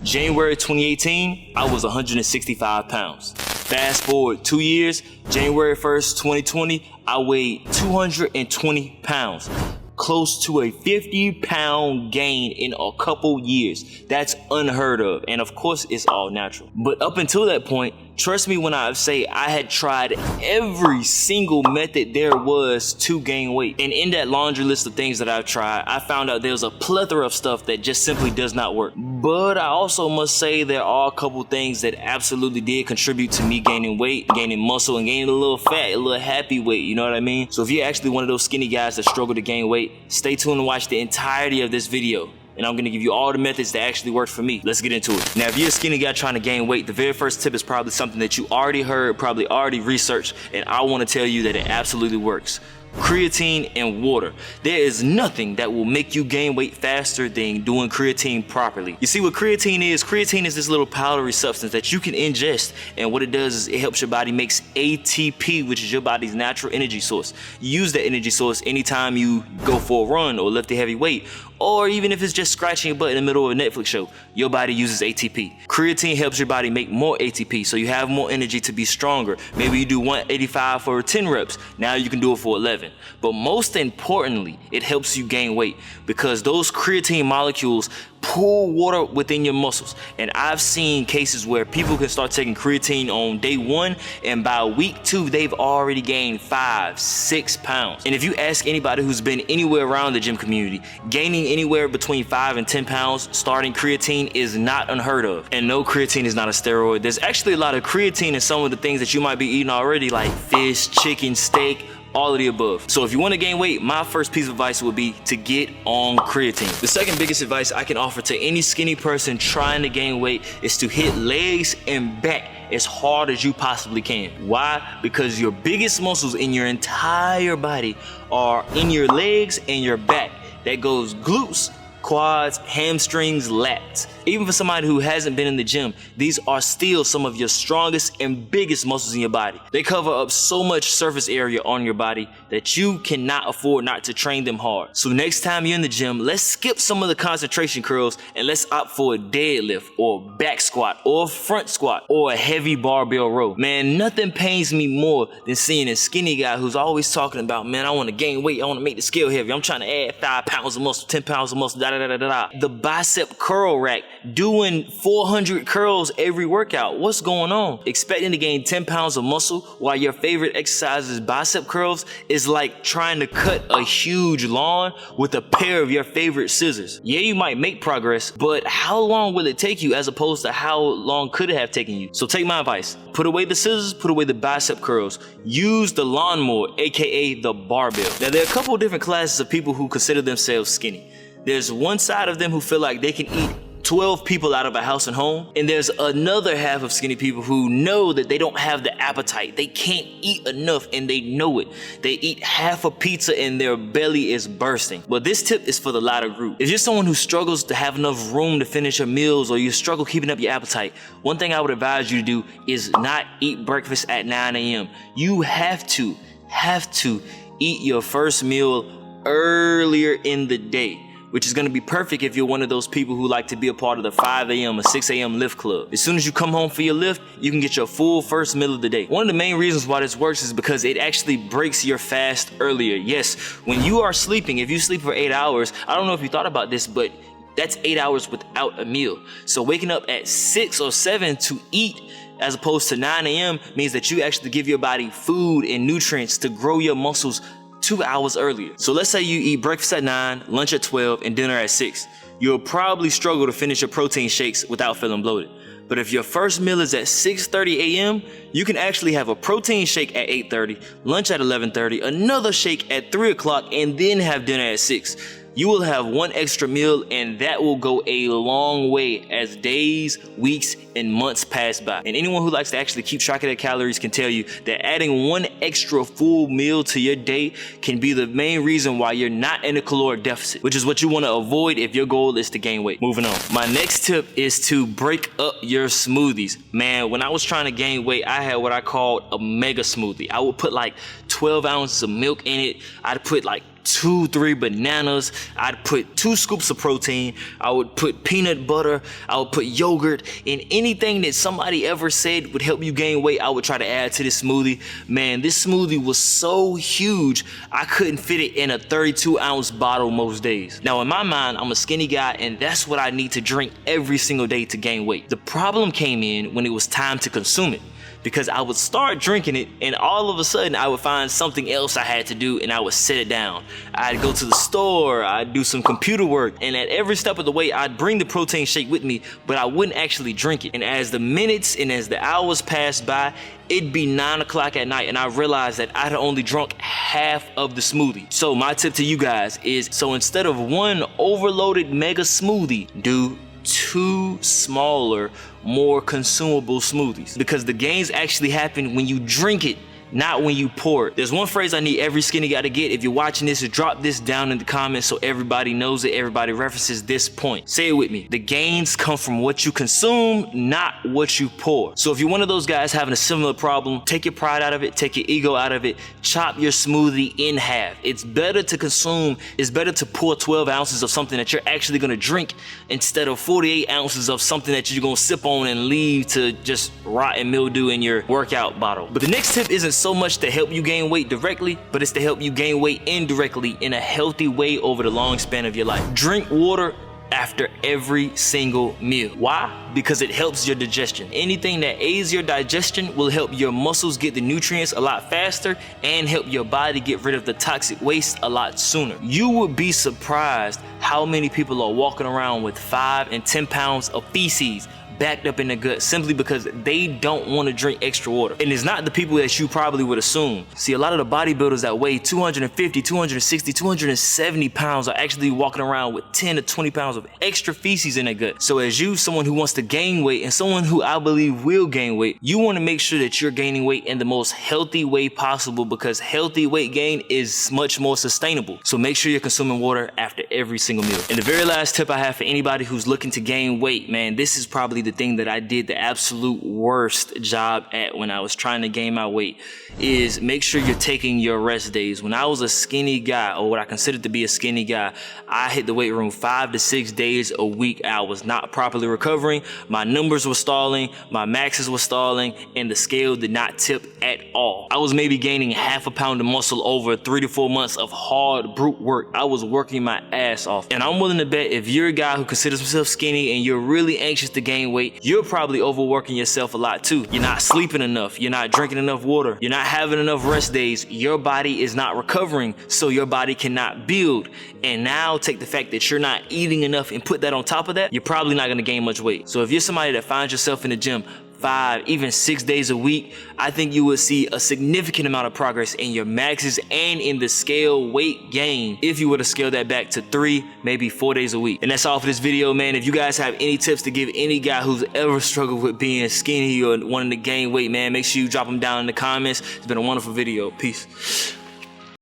January 2018, I was 165 pounds. Fast forward 2 years, January 1st, 2020, I weighed 220 pounds. Close to a 50-pound gain in a couple years. That's unheard of. And of course, it's all natural. But up until that point, trust me when I say I had tried every single method there was to gain weight. And in that laundry list of things that I've tried, I found out there was a plethora of stuff that just simply does not work. But I also must say there are a couple things that absolutely did contribute to me gaining weight, gaining muscle, and gaining a little fat, a little happy weight, you know what I mean? So if you're actually one of those skinny guys that struggle to gain weight, stay tuned and watch the entirety of this video. And I'm gonna give you all the methods that actually worked for me. Let's get into it. Now, if you're a skinny guy trying to gain weight, the very first tip is probably something that you already heard, probably already researched, and I wanna tell you that it absolutely works. Creatine and water. There is nothing that will make you gain weight faster than doing creatine properly. You see what creatine is? Creatine is this little powdery substance that you can ingest, and what it does is it helps your body make ATP, which is your body's natural energy source. You use that energy source anytime you go for a run or lift a heavy weight, or even if it's just scratching your butt in the middle of a Netflix show, your body uses ATP. Creatine helps your body make more ATP, so you have more energy to be stronger. Maybe you do 185 for 10 reps, now you can do it for 11. But most importantly, it helps you gain weight because those creatine molecules pull water within your muscles. And I've seen cases where people can start taking creatine on day 1, and by week 2, they've already gained 5-6 pounds. And if you ask anybody who's been anywhere around the gym community, gaining anywhere between 5 and 10 pounds starting creatine is not unheard of. And no, creatine is not a steroid. There's actually a lot of creatine in some of the things that you might be eating already, like fish, chicken, steak, all of the above. So if you want to gain weight, my first piece of advice would be to get on creatine. The second biggest advice I can offer to any skinny person trying to gain weight is to hit legs and back as hard as you possibly can. Why? Because your biggest muscles in your entire body are in your legs and your back. That goes glutes, quads, hamstrings, lats. Even for somebody who hasn't been in the gym, these are still some of your strongest and biggest muscles in your body. They cover up so much surface area on your body that you cannot afford not to train them hard. So next time you're in the gym, let's skip some of the concentration curls and let's opt for a deadlift or back squat or front squat or a heavy barbell row. Man, nothing pains me more than seeing a skinny guy who's always talking about, man, I want to gain weight, I want to make the scale heavy, I'm trying to add 5 pounds of muscle, 10 pounds of muscle, the bicep curl rack, doing 400 curls every workout. What's going on? Expecting to gain 10 pounds of muscle while your favorite exercise is bicep curls is like trying to cut a huge lawn with a pair of your favorite scissors. Yeah, you might make progress, but how long will it take you as opposed to how long could it have taken you? So take my advice. Put away the scissors, put away the bicep curls. Use the lawnmower, aka the barbell. Now, there are a couple of different classes of people who consider themselves skinny. There's one side of them who feel like they can eat 12 people out of a house and home, and there's another half of skinny people who know that they don't have the appetite. They can't eat enough and they know it. They eat half a pizza and their belly is bursting. But this tip is for the latter group. If you're someone who struggles to have enough room to finish your meals or you struggle keeping up your appetite, one thing I would advise you to do is not eat breakfast at 9 a.m. You have to eat your first meal earlier in the day, which is going to be perfect if you're one of those people who like to be a part of the 5 a.m. or 6 a.m. lift club. As soon as you come home for your lift, you can get your full first meal of the day. One of the main reasons why this works is because it actually breaks your fast earlier. Yes, when you are sleeping, if you sleep for 8 hours, I don't know if you thought about this, but that's 8 hours without a meal. So waking up at 6 or 7 to eat as opposed to 9 a.m. means that you actually give your body food and nutrients to grow your muscles 2 hours earlier. So let's say you eat breakfast at 9, lunch at 12, and dinner at 6. You'll probably struggle to finish your protein shakes without feeling bloated. But if your first meal is at 6:30 a.m., you can actually have a protein shake at 8:30, lunch at 11:30, another shake at 3 o'clock, and then have dinner at 6. You will have one extra meal, and that will go a long way as days, weeks, and months pass by. And anyone who likes to actually keep track of their calories can tell you that adding one extra full meal to your day can be the main reason why you're not in a caloric deficit, which is what you want to avoid if your goal is to gain weight. Moving on. My next tip is to break up your smoothies. Man, when I was trying to gain weight, I had what I called a mega smoothie. I would put like 12 ounces of milk in it. I'd put like 2-3 bananas. I'd put 2 scoops of protein. I would put peanut butter. I would put yogurt, and anything that somebody ever said would help you gain weight, I would try to add to this smoothie. Man, this smoothie was so huge, I couldn't fit it in a 32-ounce bottle most days. Now, in my mind, I'm a skinny guy, and that's what I need to drink every single day to gain weight. The problem came in when it was time to consume it, because I would start drinking it and all of a sudden I would find something else I had to do and I would set it down. I'd go to the store, I'd do some computer work, and at every step of the way I'd bring the protein shake with me, but I wouldn't actually drink it. And as the minutes and as the hours passed by, it'd be 9 o'clock at night and I realized that I'd only drunk half of the smoothie. So my tip to you guys is, so instead of 1 overloaded mega smoothie, do 2 smaller, more consumable smoothies, because the gains actually happen when you drink it, not when you pour it. There's one phrase I need every skinny guy to get. If you're watching this, drop this down in the comments so everybody knows it, everybody references this point. Say it with me. The gains come from what you consume, not what you pour. So if you're one of those guys having a similar problem, take your pride out of it, take your ego out of it, chop your smoothie in half. It's better to consume, it's better to pour 12 ounces of something that you're actually gonna drink instead of 48 ounces of something that you're gonna sip on and leave to just rot and mildew in your workout bottle. But the next tip isn't so much to help you gain weight directly, but it's to help you gain weight indirectly in a healthy way over the long span of your life. Drink water after every single meal. Why? Because it helps your digestion. Anything that aids your digestion will help your muscles get the nutrients a lot faster and help your body get rid of the toxic waste a lot sooner. You would be surprised how many people are walking around with 5 and 10 pounds of feces backed up in the gut simply because they don't want to drink extra water. And it's not the people that you probably would assume. See, a lot of the bodybuilders that weigh 250, 260, 270 pounds are actually walking around with 10 to 20 pounds of extra feces in their gut. So as you, someone who wants to gain weight and someone who I believe will gain weight, you want to make sure that you're gaining weight in the most healthy way possible, because healthy weight gain is much more sustainable. So make sure you're consuming water after every single meal. And the very last tip I have for anybody who's looking to gain weight, man, this is probably the thing that I did the absolute worst job at when I was trying to gain my weight, is make sure you're taking your rest days. When I was a skinny guy, or what I considered to be a skinny guy, I hit the weight room 5 to 6 days a week. I was not properly recovering. My numbers were stalling, my maxes were stalling, and the scale did not tip at all. I was maybe gaining half a pound of muscle over 3 to 4 months of hard brute work. I was working my ass off. And I'm willing to bet if you're a guy who considers himself skinny and you're really anxious to gain weight, you're probably overworking yourself a lot too. You're not sleeping enough. You're not drinking enough water. You're not having enough rest days. Your body is not recovering, so your body cannot build. And now take the fact that you're not eating enough and put that on top of that, you're probably not gonna gain much weight. So if you're somebody that finds yourself in the gym 5, even 6 days a week, I think you will see a significant amount of progress in your maxes and in the scale weight gain if you were to scale that back to 3, maybe 4 days a week. And that's all for this video, man. If you guys have any tips to give any guy who's ever struggled with being skinny or wanting to gain weight, man, make sure you drop them down in the comments. It's been a wonderful video. Peace.